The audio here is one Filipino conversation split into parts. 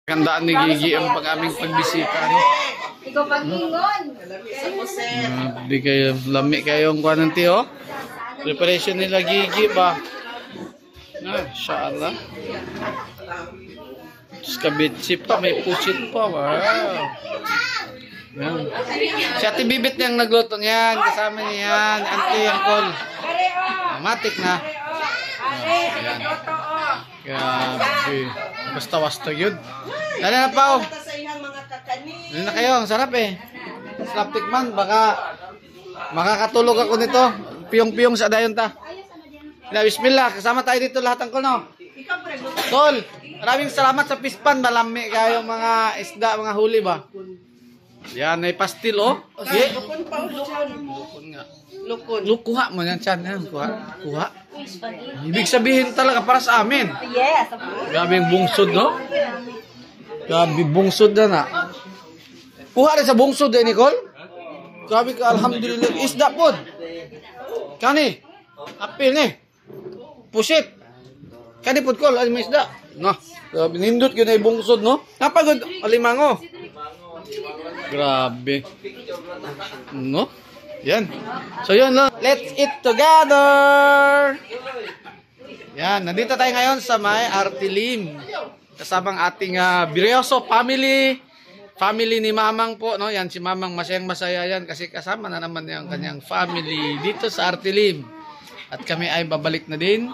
Kandaan ni Gigi ang pag-aming pagbisita. No? Ikaw pag-ingon. Bigay lami kayong kuhanan tiyo. Preparation nila Gigi ba? Inshallah. Tapos kabitsi pa, may pusit pa. Wow. Yan. Si Ate Bibit niyang nagluto niyan. Kasama niya yan. Auntie, Uncle. Matik na. Yan. Grabe. Basta-basta yun. Dali na pa, oh. Dali na kayo. Ang sarap eh. Slapstick man. Baka makakatulog ako nito. Piyong-piyong sa dayon ta. Bismillah. Kasama tayo dito lahat, Uncle, no? Tol, maraming salamat sa pispan. Malami kayo mga isda, mga huli ba? Yan, may pastil, oh. Okay. Lukon pa, Lukon nga. Lukon. Kuha mo yan, Chan. Kuha. Ibig sabihin talaga para sa amin. Yes. Grabe yung bungsod, no? Grabe, bungsod na na. Kuha rin sa bungsod eh, Nicole. Grabe ka, alhamdulillah. Isda po. Kani. Apil ni. Pusit. Kani po, Col. Ano may isda? No. Grabe, nindot yun ay bungsod, no? Napagod. Alimango. Grabe. No? Yan. So yun lang. Let's eat together. Yan. Nandito tayo ngayon sa may Artilim. Kasamang ating Biryoso family. Family ni Mamang po. No? Yan si Mamang masayang masaya yan. Kasi kasama na naman yung kanyang family dito sa Artilim. At kami ay babalik na din.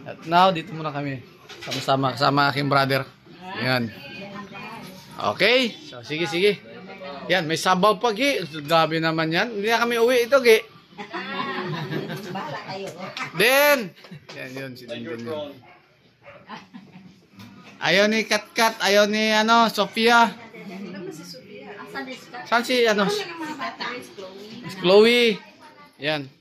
At now, dito muna kami. Sama-sama. Kasama aking brother. Yan. Okay. So, sige. Yan, may sabaw pa, Gi. Grabe naman yan. Hindi na kami uwi ito, Gi. Bahala kayo. Den! Yan, yun. Si Den yun. Ayaw ni Katkat. Ayaw ni, Sofia. Saan si, Chloe. Yan.